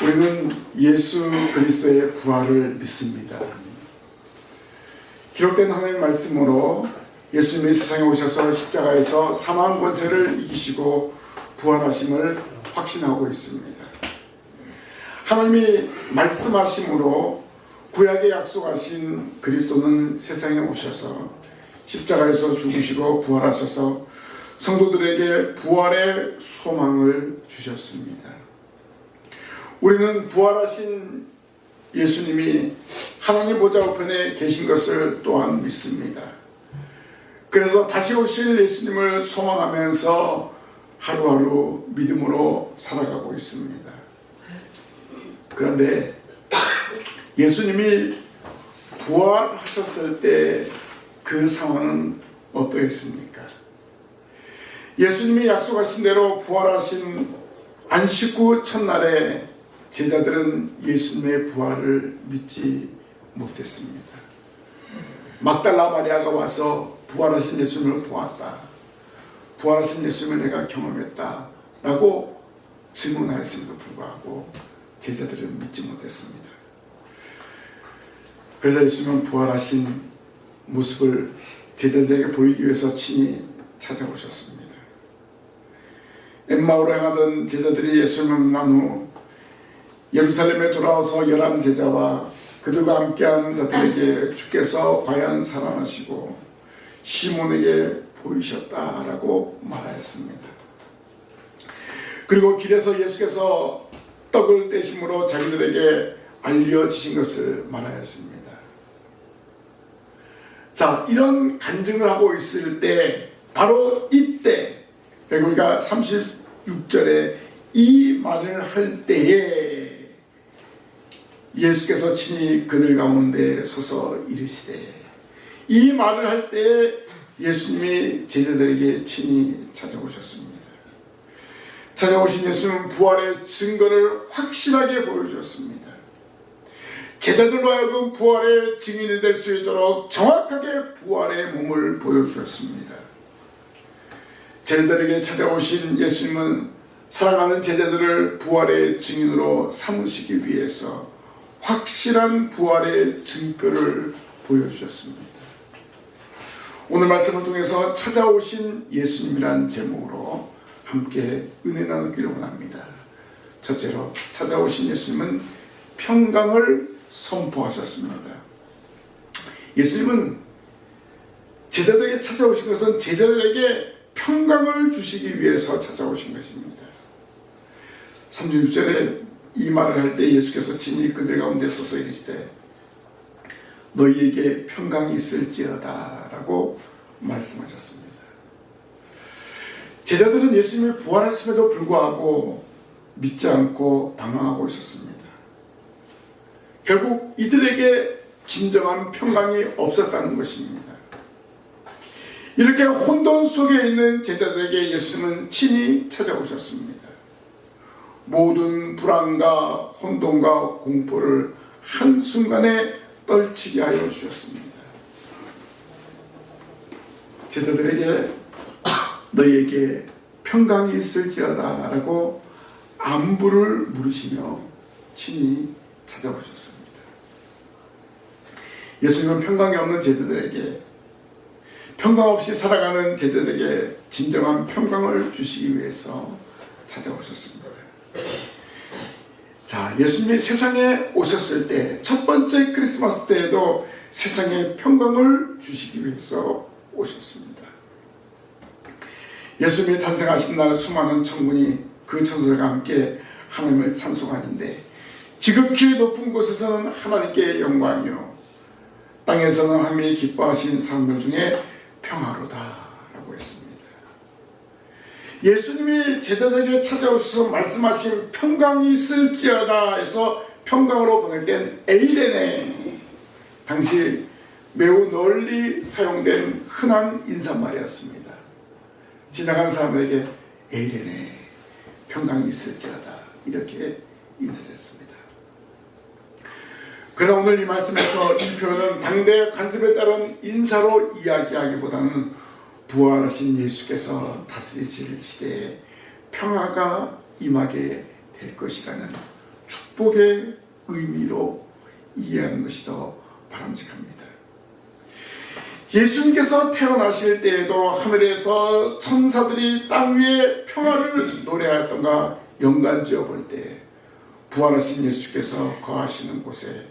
우리는 예수 그리스도의 부활을 믿습니다. 기록된 하나님의 말씀으로 예수님이 세상에 오셔서 십자가에서 사망 권세를 이기시고 부활하심을 확신하고 있습니다. 하나님이 말씀하심으로 구약에 약속하신 그리스도는 세상에 오셔서 십자가에서 죽으시고 부활하셔서 성도들에게 부활의 소망을 주셨습니다. 우리는 부활하신 예수님이 하나님 보좌 우편에 계신 것을 또한 믿습니다. 그래서 다시 오실 예수님을 소망하면서 하루하루 믿음으로 살아가고 있습니다. 그런데 예수님이 부활하셨을 때 그 상황은 어떠했습니까? 예수님이 약속하신 대로 부활하신 안식 후 첫날에 제자들은 예수님의 부활을 믿지 못했습니다. 막달라 마리아가 와서 부활하신 예수님을 보았다, 부활하신 예수님을 내가 경험했다 라고 증언하였음에도 불구하고 제자들은 믿지 못했습니다. 그래서 예수님은 부활하신 모습을 제자들에게 보이기 위해서 친히 찾아오셨습니다. 엠마오로 향하던 제자들이 예수님을 만난 후 예루살렘에 돌아와서 11 제자와 그들과 함께한 자들에게 주께서 과연 살아나시고 시몬에게 보이셨다라고 말하였습니다. 그리고 길에서 예수께서 떡을 떼심으로 자기들에게 알려지신 것을 말하였습니다. 자, 이런 간증을 하고 있을 때 바로 이때 우리가 36절에 이 말을 할 때에 예수께서 친히 그들 가운데 서서 이르시되, 이 말을 할 때에 예수님이 제자들에게 친히 찾아오셨습니다. 찾아오신 예수님은 부활의 증거를 확실하게 보여주었습니다. 제자들로 하여금 부활의 증인이 될 수 있도록 정확하게 부활의 몸을 보여주었습니다. 제자들에게 찾아오신 예수님은 사랑하는 제자들을 부활의 증인으로 삼으시기 위해서 확실한 부활의 증표를 보여주셨습니다. 오늘 말씀을 통해서 찾아오신 예수님이란 제목으로 함께 은혜 나누기를 원합니다. 첫째로, 찾아오신 예수님은 평강을 선포하셨습니다. 예수님은 제자들에게 찾아오신 것은 제자들에게 평강을 주시기 위해서 찾아오신 것입니다. 36절에 이 말을 할 때 예수께서 친히 그들 가운데 서서 이르시되 너희에게 평강이 있을지어다 라고 말씀하셨습니다. 제자들은 예수님이 부활하심에도 불구하고 믿지 않고 방황하고 있었습니다. 결국 이들에게 진정한 평강이 없었다는 것입니다. 이렇게 혼돈 속에 있는 제자들에게 예수님은 친히 찾아오셨습니다. 모든 불안과 혼돈과 공포를 한순간에 떨치게 하여 주셨습니다. 제자들에게 너희에게 평강이 있을지어다 라고 안부를 물으시며 친히 찾아오셨습니다. 예수님은 평강이 없는 제자들에게, 평강 없이 살아가는 제자들에게 진정한 평강을 주시기 위해서 찾아오셨습니다. 자, 예수님이 세상에 오셨을 때, 첫 번째 크리스마스 때에도 세상에 평강을 주시기 위해서 오셨습니다. 예수님이 탄생하신 날 수많은 천군이 그 천사들과 함께 하나님을 찬송하는데, 지극히 높은 곳에서는 하나님께 영광이요 땅에서는 하나님이 기뻐하신 사람들 중에 평화로다 라고 했습니다. 예수님이 제자들에게 찾아오셔서 말씀하신 평강이 있을지어다 해서 평강으로 번역된 에이레네, 당시 매우 널리 사용된 흔한 인사말이었습니다. 지나간 사람들에게 에이레네, 평강이 있을지어다 이렇게 인사를 했습니다. 그러나 오늘 이 말씀에서 이 표현은 당대 관습에 따른 인사로 이야기하기보다는 부활하신 예수께서 다스리실 시대에 평화가 임하게 될 것이라는 축복의 의미로 이해하는 것이 더 바람직합니다. 예수님께서 태어나실 때에도 하늘에서 천사들이 땅 위에 평화를 노래하였던가 연관지어 볼 때 부활하신 예수께서 거하시는 곳에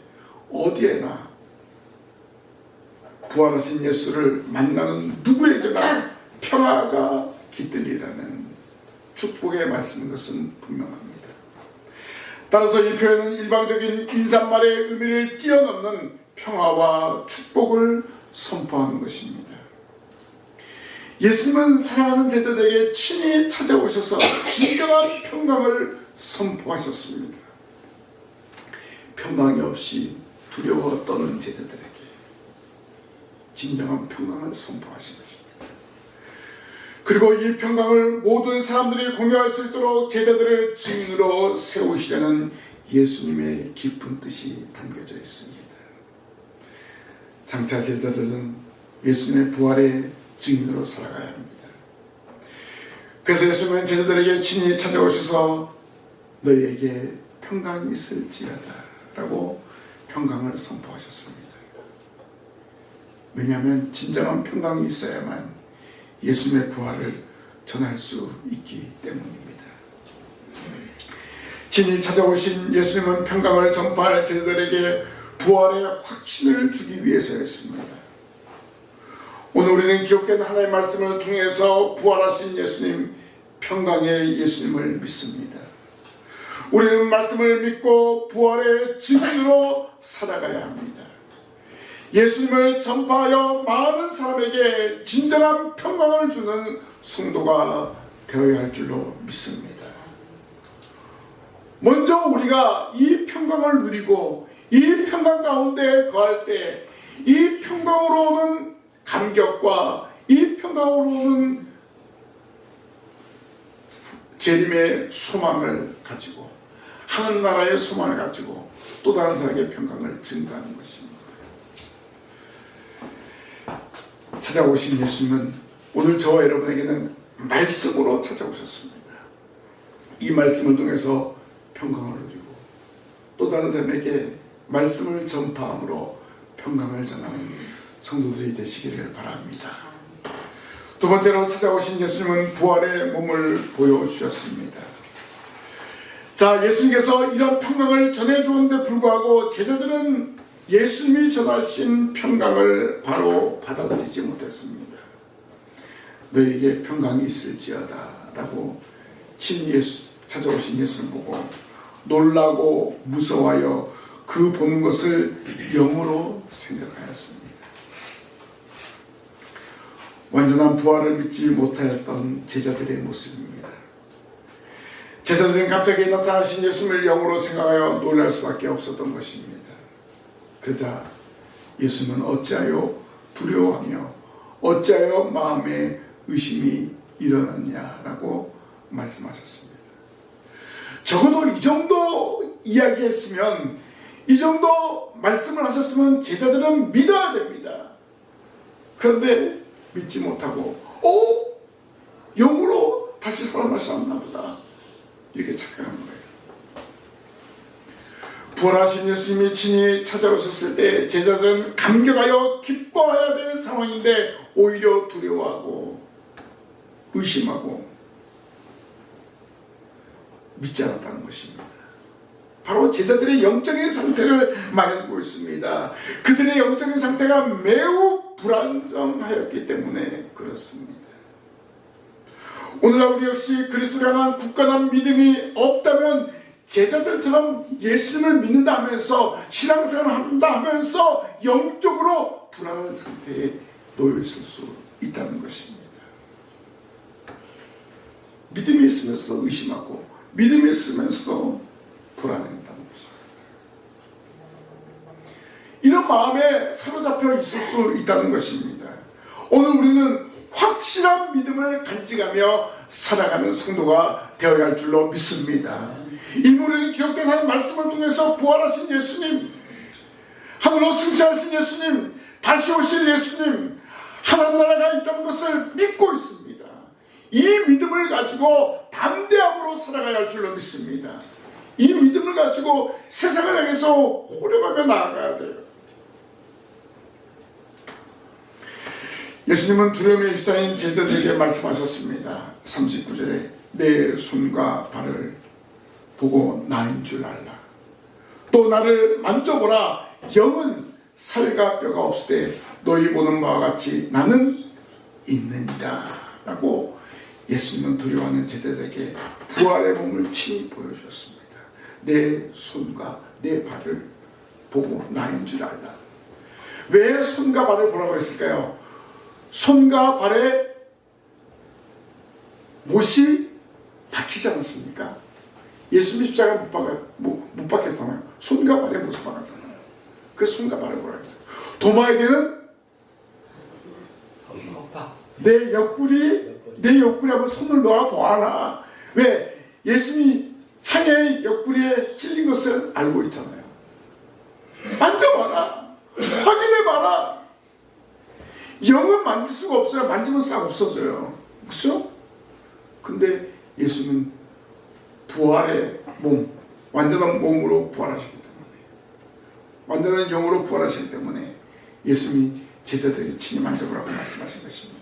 어디에나 부활하신 예수를 만나는 누구에게나 평화가 깃들리라는 축복의 말씀인 것은 분명합니다. 따라서 이 표현은 일방적인 인사말의 의미를 뛰어넘는 평화와 축복을 선포하는 것입니다. 예수님은 사랑하는 제자들에게 친히 찾아오셔서 진정한 평강을 선포하셨습니다. 평강이 없이 두려워 떠는 제자들에게 진정한 평강을 선포하신 것입니다. 그리고 이 평강을 모든 사람들이 공유할 수 있도록 제자들을 증인으로 세우시려는 예수님의 깊은 뜻이 담겨져 있습니다. 장차 제자들은 예수님의 부활의 증인으로 살아가야 합니다. 그래서 예수님은 제자들에게 친히 찾아오셔서 너희에게 평강이 있을지어다 라고 평강을 선포하셨습니다. 왜냐하면 진정한 평강이 있어야만 예수님의 부활을 전할 수 있기 때문입니다. 친히 찾아오신 예수님은 평강을 전파할 제자들에게 부활의 확신을 주기 위해서였습니다. 오늘 우리는 기록된 하나님의 말씀을 통해서 부활하신 예수님, 평강의 예수님을 믿습니다. 우리는 말씀을 믿고 부활의 증인으로 살아가야 합니다. 예수님을 전파하여 많은 사람에게 진정한 평강을 주는 성도가 되어야 할 줄로 믿습니다. 먼저 우리가 이 평강을 누리고 이 평강 가운데 거할 때 이 평강으로 오는 감격과 이 평강으로 오는 재림의 소망을 가지고 하늘나라의 소망을 가지고 또 다른 사람에게 평강을 증가하는 것입니다. 찾아오신 예수님은 오늘 저와 여러분에게는 말씀으로 찾아오셨습니다. 이 말씀을 통해서 평강을 누리고 또 다른 사람에게 말씀을 전파함으로 평강을 전하는 성도들이 되시기를 바랍니다. 두 번째로 찾아오신 예수님은 부활의 몸을 보여주셨습니다. 자, 예수님께서 이런 평강을 전해주었는데 불구하고 제자들은 예수님이 전하신 평강을 바로 받아들이지 못했습니다. 너에게 평강이 있을지어다 라고 친히 찾아오신 예수를 보고 놀라고 무서워하여 그 보는 것을 영으로 생각하였습니다. 완전한 부활을 믿지 못하였던 제자들의 모습입니다. 제자들은 갑자기 나타나신 예수님을 영으로 생각하여 놀랄 수밖에 없었던 것입니다. 그러자 예수님은 어찌하여 두려워하며 어찌하여 마음에 의심이 일어났냐라고 말씀하셨습니다. 적어도 이 정도 이야기했으면, 이 정도 말씀을 하셨으면 제자들은 믿어야 됩니다. 그런데 믿지 못하고 영으로 다시 살아나셨나 보다 이렇게 착각하는 거예요. 부활하신 예수님이 친히 찾아오셨을 때 제자들은 감격하여 기뻐해야 되는 상황인데 오히려 두려워하고 의심하고 믿지 않았다는 것입니다. 바로 제자들의 영적인 상태를 말해주고 있습니다. 그들의 영적인 상태가 매우 불안정하였기 때문에 그렇습니다. 오늘날 우리 역시 그리스도를 향한 굳건한 믿음이 없다면 제자들처럼 예수님을 믿는다 하면서 신앙생활을 한다 하면서 영적으로 불안한 상태에 놓여 있을 수 있다는 것입니다. 믿음이 있으면서도 의심하고 믿음이 있으면서도 불안해한다는 것입니다. 이런 마음에 사로잡혀 있을 수 있다는 것입니다. 오늘 우리는 확실한 믿음을 간직하며 살아가는 성도가 되어야 할 줄로 믿습니다. 인물에 기록된 한 말씀을 통해서 부활하신 예수님, 하늘로 승천하신 예수님, 다시 오실 예수님, 하나님 나라가 있다는 것을 믿고 있습니다. 이 믿음을 가지고 담대함으로 살아가야 할 줄로 믿습니다. 이 믿음을 가지고 세상을 향해서 호령하며 나아가야 돼요. 예수님은 두려움에 휩싸인 제자들에게 말씀하셨습니다. 39절에 내 손과 발을 보고 나인 줄 알라. 또 나를 만져보라. 영은 살과 뼈가 없으되 너희 보는 바와 같이 나는 있느니라. 라고 예수님은 두려워하는 제자들에게 부활의 몸을 친히 보여주셨습니다. 내 손과 내 발을 보고 나인 줄 알라. 왜 손과 발을 보라고 했을까요? 손과 발에 못이 박히지 않았습니까? 예수님 십자가 못 박혔잖아요. 손과 발에 못을 박았잖아요. 그래서 손과 발을 보라고 했어요. 도마에게는 내 옆구리 한번 손을 놓아 보아라. 왜? 예수님이 창의 옆구리에 찔린 것을 알고 있잖아요. 만져봐라. 확인해봐라. 영은 만질 수가 없어요. 만지면 싹 없어져요. 그렇죠? 근데 예수는 부활의 몸, 완전한 몸으로 부활하시기 때문에, 완전한 영으로 부활하시기 때문에 예수님이 제자들에게 친히 만져보라고 말씀하신 것입니다.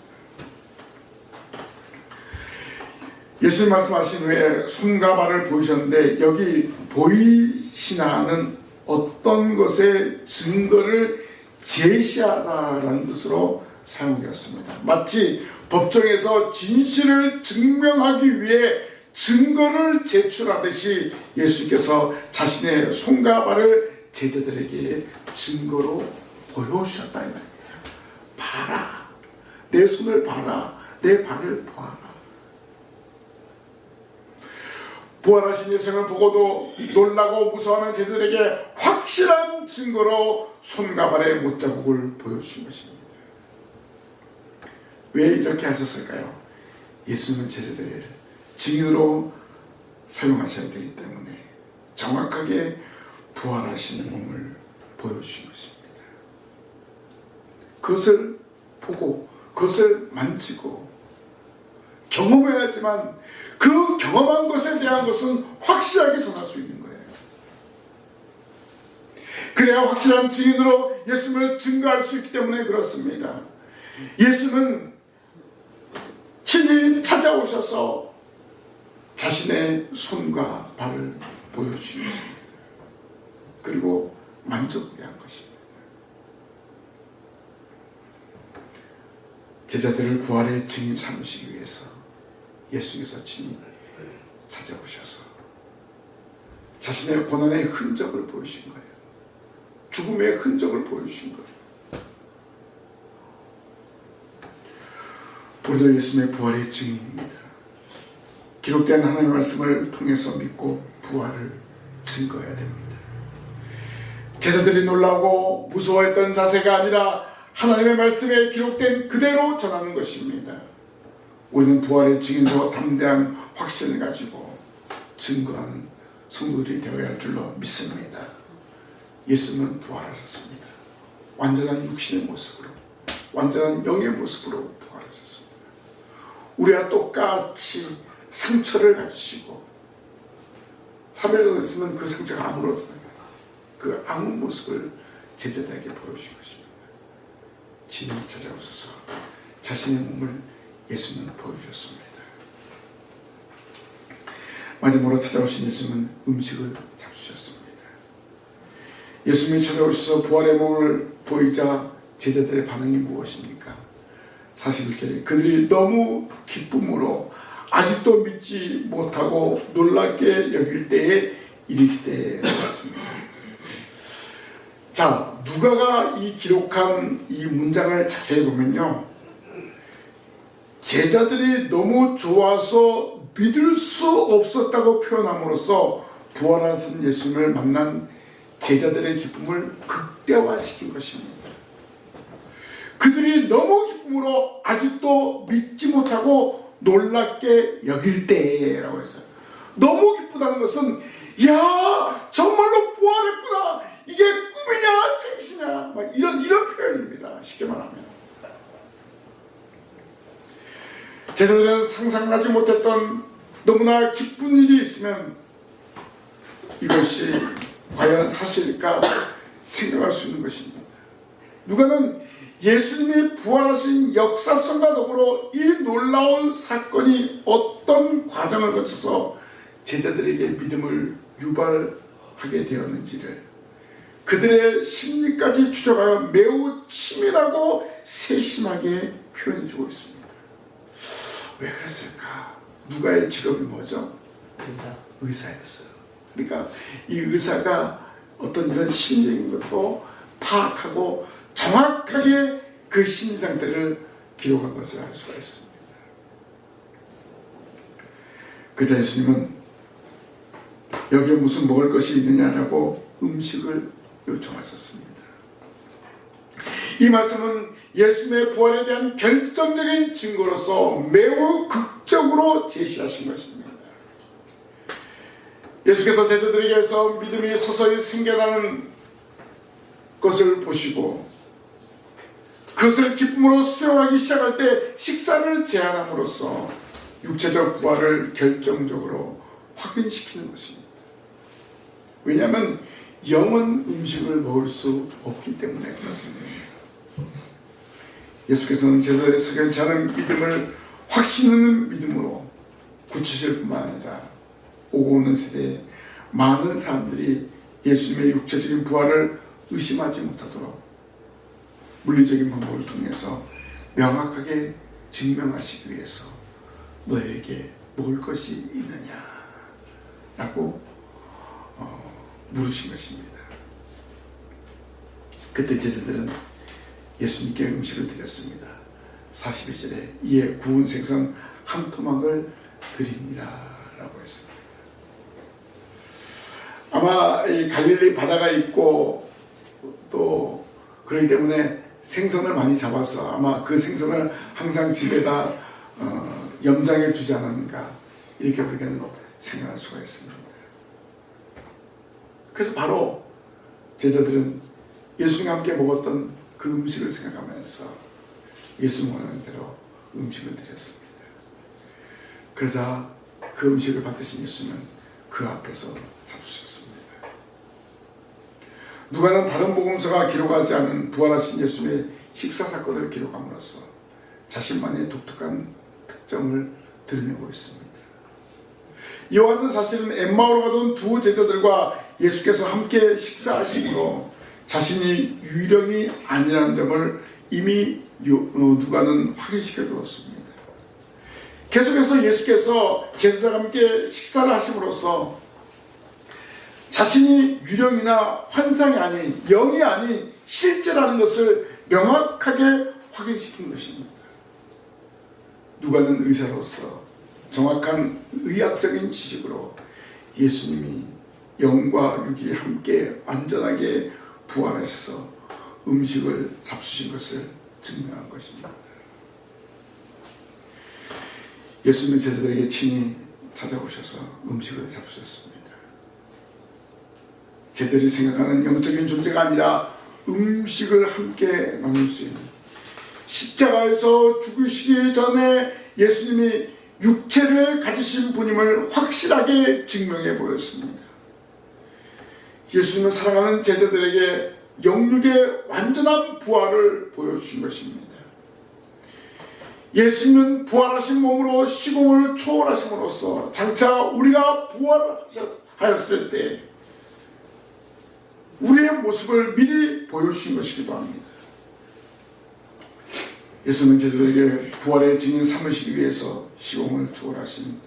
예수님 말씀하신 후에 손과 발을 보이셨는데, 여기 보이시나는 어떤 것의 증거를 제시하다라는 뜻으로 사용되었습니다. 마치 법정에서 진실을 증명하기 위해 증거를 제출하듯이 예수께서 자신의 손과 발을 제자들에게 증거로 보여주셨다 이 말이에요. 봐라. 내 손을 봐라. 내 발을 보아라. 부활하신 예수님을 보고도 놀라고 무서워하는 제자들에게 확실한 증거로 손과 발의 못자국을 보여주신 것입니다. 왜 이렇게 하셨을까요? 예수님은 제자들을 증인으로 사용하셔야 되기 때문에 정확하게 부활하신 몸을 보여주신 것입니다. 그것을 보고 그것을 만지고 경험해야지만 그 경험한 것에 대한 것은 확실하게 전할 수 있는 거예요. 그래야 확실한 증인으로 예수님을 증거할 수 있기 때문에 그렇습니다. 예수는 친히 찾아오셔서 자신의 손과 발을 보여주셨습니다. 그리고 만져보게 한 것입니다. 제자들을 부활의 증인 삼으시기 위해서 예수께서 친히 찾아오셔서 자신의 고난의 흔적을 보여주신 거예요. 죽음의 흔적을 보여주신 거예요. 우리도 예수님의 부활의 증인입니다. 기록된 하나님의 말씀을 통해서 믿고 부활을 증거해야 됩니다. 제자들이 놀라고 무서워했던 자세가 아니라 하나님의 말씀에 기록된 그대로 전하는 것입니다. 우리는 부활의 증인으로 담대한 확신을 가지고 증거하는 성도들이 되어야 할 줄로 믿습니다. 예수님은 부활하셨습니다. 완전한 육신의 모습으로, 완전한 영의 모습으로 부활하셨습니다. 우리와 똑같이 상처를 가지시고 3일 정도 됐으면 그 상처가 아물었어요. 그 아무 모습을 제자들에게 보여주신 것입니다. 친히 찾아오셔서 자신의 몸을 예수님은 보여주셨습니다. 마지막으로 찾아오신 예수님은 음식을 잡수셨습니다. 예수님이 찾아오셔서 부활의 몸을 보이자 제자들의 반응이 무엇입니까? 41절에 그들이 너무 기쁨으로 아직도 믿지 못하고 놀랍게 여길 때에 이르시되라고 했습니다. 자, 누가가 이 기록한 이 문장을 자세히 보면요, 제자들이 너무 좋아서 믿을 수 없었다고 표현함으로써 부활하신 예수님을 만난 제자들의 기쁨을 극대화시킨 것입니다. 그들이 너무 기쁨으로 아직도 믿지 못하고 놀랍게 여길 때라고 했어요. 너무 기쁘다는 것은 야 정말로 부활했구나, 이게 꿈이냐 생시냐, 막 이런 표현입니다. 쉽게 말하면 제자들은 상상하지 못했던 너무나 기쁜 일이 있으면 이것이 과연 사실일까 생각할 수 있는 것입니다. 누가는 예수님이 부활하신 역사성과 더불어 이 놀라운 사건이 어떤 과정을 거쳐서 제자들에게 믿음을 유발하게 되었는지를 그들의 심리까지 추적하여 매우 치밀하고 세심하게 표현해주고 있습니다. 왜 그랬을까? 누가의 직업이 뭐죠? 의사였어요. 그러니까 이 의사가 어떤 이런 심리적인 것도 파악하고 정확하게 그 심리 상태를 기록한 것을 알 수가 있습니다. 그자 예수님은 여기에 무슨 먹을 것이 있느냐라고 음식을 요청하셨습니다. 이 말씀은 예수님의 부활에 대한 결정적인 증거로서 매우 극적으로 제시하신 것입니다. 예수께서 제자들에게서 믿음이 서서히 생겨나는 것을 보시고 그것을 기쁨으로 수용하기 시작할 때 식사를 제한함으로써 육체적 부활을 결정적으로 확인시키는 것입니다. 왜냐하면 영은 음식을 먹을 수 없기 때문에 그렇습니다. 예수께서는 제자들의 석연치 않은 믿음을 확신 있는 믿음으로 굳히실 뿐만 아니라 오고 오는 세대에 많은 사람들이 예수님의 육체적인 부활을 의심하지 못하도록 물리적인 방법을 통해서 명확하게 증명하시기 위해서 너에게 먹을 것이 있느냐 라고 물으신 것입니다. 그때 제자들은 예수님께 음식을 드렸습니다. 42절에 이에 구운 생선 한 토막을 드리니라 라고 했습니다. 아마 이 갈릴리 바다가 있고 또 그렇기 때문에 생선을 많이 잡아서 아마 그 생선을 항상 집에다 염장해 두지 않았는가 이렇게 우리가 생각할 수가 있습니다. 그래서 바로 제자들은 예수님과 함께 먹었던 그 음식을 생각하면서 예수님 원하는 대로 음식을 드렸습니다. 그러자 그 음식을 받으신 예수님은 그 앞에서 잡수셨습니다. 누가는 다른 복음서가 기록하지 않은 부활하신 예수님의 식사 사건을 기록함으로써 자신만의 독특한 특징을 드러내고 있습니다. 이와 같은 사실은 엠마오로 가던 두 제자들과 예수께서 함께 식사하심으로 자신이 유령이 아니라는 점을 이미 누가는 확인시켜 주었습니다. 계속해서 예수께서 제자들과 함께 식사를 하심으로써 자신이 유령이나 환상이 아닌 영이 아닌 실제라는 것을 명확하게 확인시킨 것입니다. 누가는 의사로서 정확한 의학적인 지식으로 예수님이 영과 육이 함께 완전하게 부활하셔서 음식을 잡수신 것을 증명한 것입니다. 예수님은 제자들에게 친히 찾아오셔서 음식을 잡수셨습니다. 제자들이 생각하는 영적인 존재가 아니라 음식을 함께 나눌 수 있는 십자가에서 죽으시기 전에 예수님이 육체를 가지신 분임을 확실하게 증명해 보였습니다. 예수님은 사랑하는 제자들에게 영육의 완전한 부활을 보여주신 것입니다. 예수님은 부활하신 몸으로 시공을 초월하심으로써 장차 우리가 부활하였을 때 우리의 모습을 미리 보여주신 것이기도 합니다. 예수님은 제자들에게 부활의 증인 삼으시기 위해서 시공을 초월하신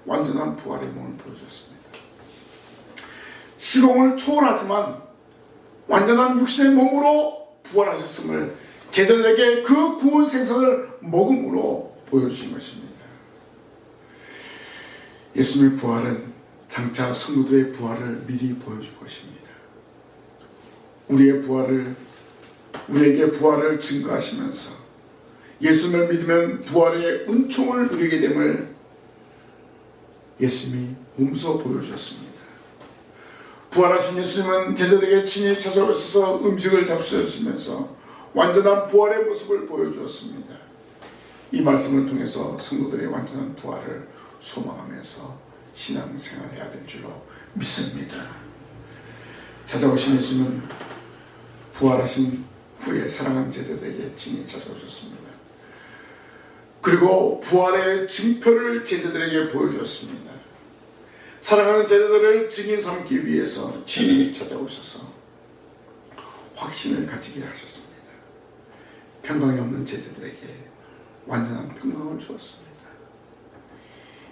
완전한 부활의 몸을 보여주었습니다. 시공을 초월하지만 완전한 육신의 몸으로 부활하셨음을 제자들에게 그 구운 생선을 먹음으로 보여주신 것입니다. 예수님의 부활은 장차 성도들의 부활을 미리 보여줄 것입니다. 우리에게 부활을 증거하시면서 예수님을 믿으면 부활의 은총을 누리게 됨을 예수님이 몸소 보여주셨습니다. 부활하신 예수님은 제자들에게 친히 찾아오셔서 음식을 잡수셨으면서 완전한 부활의 모습을 보여주었습니다. 이 말씀을 통해서 성도들의 완전한 부활을 소망하면서 신앙생활을 해야 될 줄로 믿습니다. 찾아오신 예수님은 부활하신 후에 사랑하는 제자들에게 친히 찾아오셨습니다. 그리고 부활의 증표를 제자들에게 보여주었습니다. 사랑하는 제자들을 증인 삼기 위해서 친히 찾아오셔서 확신을 가지게 하셨습니다. 평강이 없는 제자들에게 완전한 평강을 주었습니다.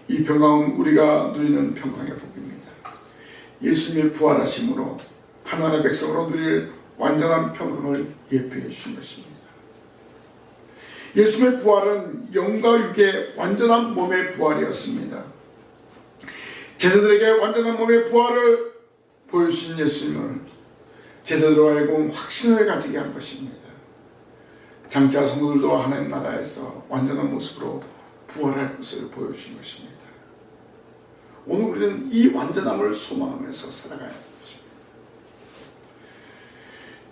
이 평강은 우리가 누리는 평강의 복입니다. 예수님의 부활하심으로 하나님의 백성으로 누릴 완전한 평강을 예표해 주신 것입니다. 예수님의 부활은 영과 육의 완전한 몸의 부활이었습니다. 제자들에게 완전한 몸의 부활을 보여주신 예수님은 제자들로 하여금 확신을 가지게 한 것입니다. 장차 성도들도 하나님 나라에서 완전한 모습으로 부활할 것을 보여주신 것입니다. 오늘 우리는 이 완전함을 소망하면서 살아가야 하는 것입니다.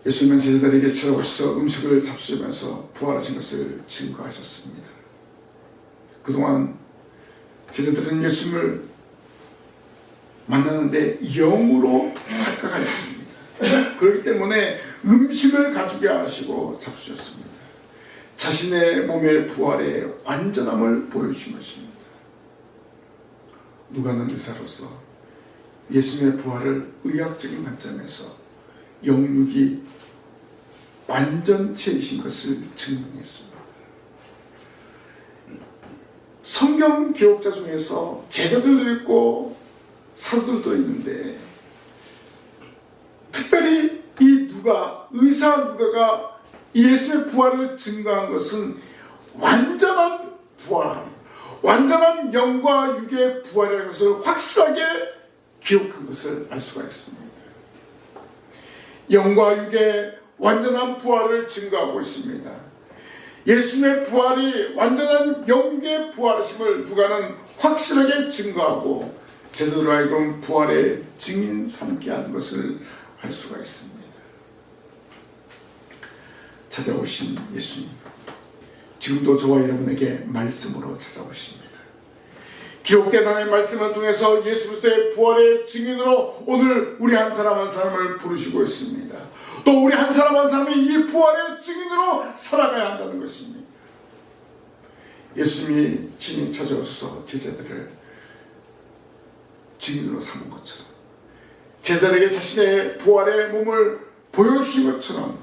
예수님은 제자들에게 찾아오셔서 음식을 잡수시면서 부활하신 것을 증거하셨습니다. 그동안 제자들은 예수님을 만나는데 영으로 착각하였습니다. 그렇기 때문에 음식을 가지게 하시고 잡수셨습니다. 자신의 몸의 부활의 완전함을 보여주신 것입니다. 누가는 의사로서 예수님의 부활을 의학적인 관점에서 영육이 완전체이신 것을 증명했습니다. 성경 기록자 중에서 제자들도 있고 사도들도 있는데 특별히 이 의사 누가가 예수의 부활을 증거한 것은 완전한 부활, 완전한 영과 육의 부활이라는 것을 확실하게 기록한 것을 알 수가 있습니다. 영과 육의 완전한 부활을 증거하고 있습니다. 예수님의 부활이 완전한 영육의 부활하심을 누가는 확실하게 증거하고 제자들로 하여금 부활의 증인 삼게 하는 것을 알 수가 있습니다. 찾아오신 예수님, 지금도 저와 여러분에게 말씀으로 찾아오십니다. 기록된 하나님의 말씀을 통해서 예수 그리스도의 부활의 증인으로 오늘 우리 한 사람 한 사람을 부르시고 있습니다. 또 우리 한 사람 한 사람이 이 부활의 증인으로 살아가야 한다는 것입니다. 예수님이 친히 찾아오셔서 제자들을 증인으로 삼은 것처럼 제자들에게 자신의 부활의 몸을 보여주신 것처럼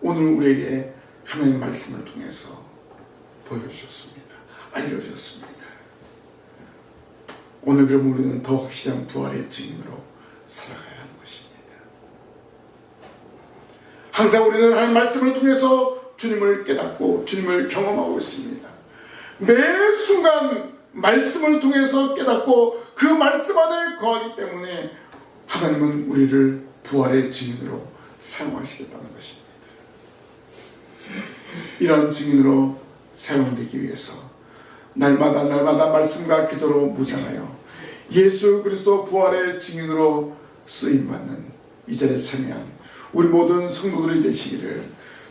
오늘 우리에게 하나님의 말씀을 통해서 보여주셨습니다. 알려주셨습니다. 오늘 그럼 우리는 더 확실한 부활의 증인으로 살아가야 하는 것입니다. 항상 우리는 하나님의 말씀을 통해서 주님을 깨닫고 주님을 경험하고 있습니다. 매 순간 말씀을 통해서 깨닫고 그 말씀 안에 거하기 때문에 하나님은 우리를 부활의 증인으로 사용하시겠다는 것입니다. 이런 증인으로 사용되기 위해서 날마다 말씀과 기도로 무장하여 예수 그리스도 부활의 증인으로 쓰임받는 이 자리에 참여한 우리 모든 성도들이 되시기를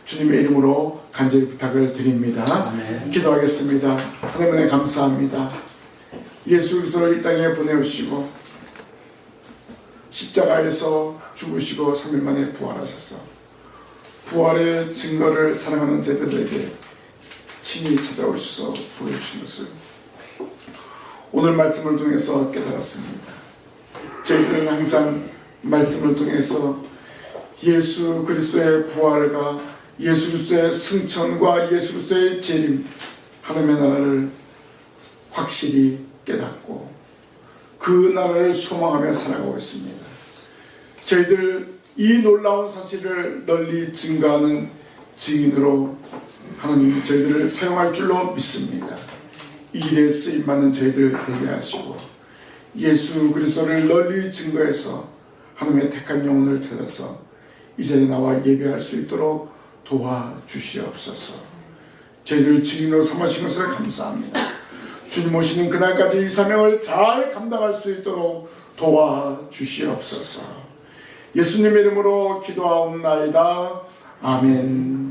주님의 이름으로 간절히 부탁을 드립니다. 아멘. 기도하겠습니다. 하나님의 감사합니다. 예수 그리스도를 이 땅에 보내오시고 십자가에서 죽으시고 3일 만에 부활하셔서 부활의 증거를 사랑하는 제자들에게 친히 찾아오셔서 보여주신 것을 오늘 말씀을 통해서 깨달았습니다. 저희들은 항상 말씀을 통해서 예수 그리스도의 부활과 예수 그리스도의 승천과 예수 그리스도의 재림, 하나님의 나라를 확실히 깨닫고 그 나라를 소망하며 살아가고 있습니다. 저희들 이 놀라운 사실을 널리 증거하는 증인으로 하나님 저희들을 사용할 줄로 믿습니다. 이 일에 쓰임받는 저희들 되게 하시고 예수 그리스도를 널리 증거해서 하나님의 택한 영혼을 찾아서 이 자리에 나와 예배할 수 있도록 도와주시옵소서. 저희를 증인으로 삼으신 것을 감사합니다. 주님 오시는 그날까지 이 사명을 잘 감당할 수 있도록 도와주시옵소서. 예수님의 이름으로 기도하옵나이다. 아멘.